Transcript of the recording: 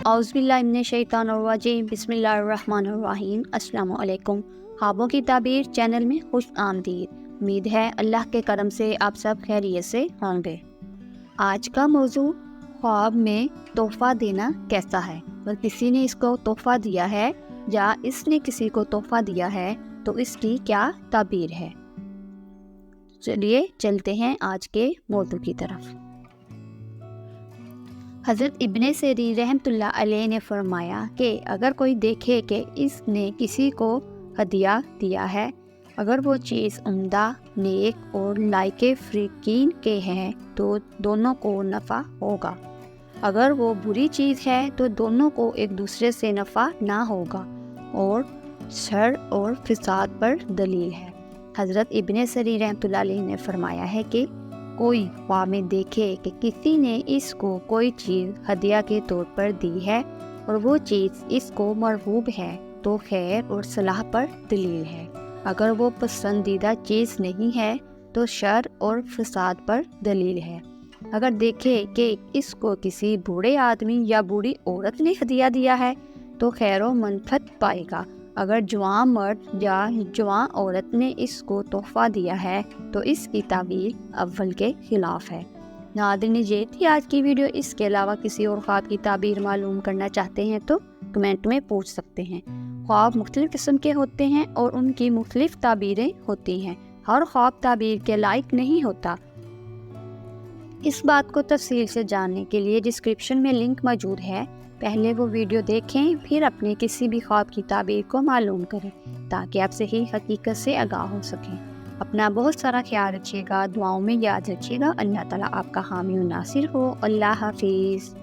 اعوذ باللہ من الشیطان الرجیم، بسم اللہ الرحمن الرحیم۔ السلام علیکم۔ خوابوں کی تعبیر چینل میں خوش آمدید۔ امید ہے اللہ کے کرم سے آپ سب خیریت سے ہوں گے۔ آج کا موضوع خواب میں تحفہ دینا کیسا ہے، اور کسی نے اس کو تحفہ دیا ہے یا اس نے کسی کو تحفہ دیا ہے تو اس کی کیا تعبیر ہے۔ چلیے چلتے ہیں آج کے موضوع کی طرف۔ حضرت ابن سیرین رحمۃ اللہ علیہ نے فرمایا کہ اگر کوئی دیکھے کہ اس نے کسی کو ہدیہ دیا ہے، اگر وہ چیز عمدہ، نیک اور لائق فریقین کے ہیں تو دونوں کو نفع ہوگا، اگر وہ بری چیز ہے تو دونوں کو ایک دوسرے سے نفع نہ ہوگا، اور شر اور فساد پر دلیل ہے۔ حضرت ابن سیرین رحمۃ اللہ علیہ نے فرمایا ہے کہ کوئی خواب میں دیکھے کہ کسی نے اس کو کوئی چیز ہدیہ کے طور پر دی ہے اور وہ چیز اس کو مرغوب ہے تو خیر اور صلاح پر دلیل ہے، اگر وہ پسندیدہ چیز نہیں ہے تو شر اور فساد پر دلیل ہے۔ اگر دیکھے کہ اس کو کسی بوڑھے آدمی یا بوڑھی عورت نے ہدیہ دیا ہے تو خیر و منفعت پائے گا، اگر جوان مرد یا جوان عورت نے اس کو تحفہ دیا ہے تو اس کی تعبیر اول کے خلاف ہے۔ ناظرین، یہ تھی آج کی ویڈیو۔ اس کے علاوہ کسی اور خواب کی تعبیر معلوم کرنا چاہتے ہیں تو کمنٹ میں پوچھ سکتے ہیں۔ خواب مختلف قسم کے ہوتے ہیں اور ان کی مختلف تعبیریں ہوتی ہیں، ہر خواب تعبیر کے لائق نہیں ہوتا۔ اس بات کو تفصیل سے جاننے کے لیے ڈسکرپشن میں لنک موجود ہے، پہلے وہ ویڈیو دیکھیں پھر اپنے کسی بھی خواب کی تعبیر کو معلوم کریں تاکہ آپ صحیح حقیقت سے آگاہ ہو سکیں۔ اپنا بہت سارا خیال رکھیے گا، دعاؤں میں یاد رکھیے گا۔ اللہ تعالیٰ آپ کا حامی و ناصر ہو۔ اللہ حافظ۔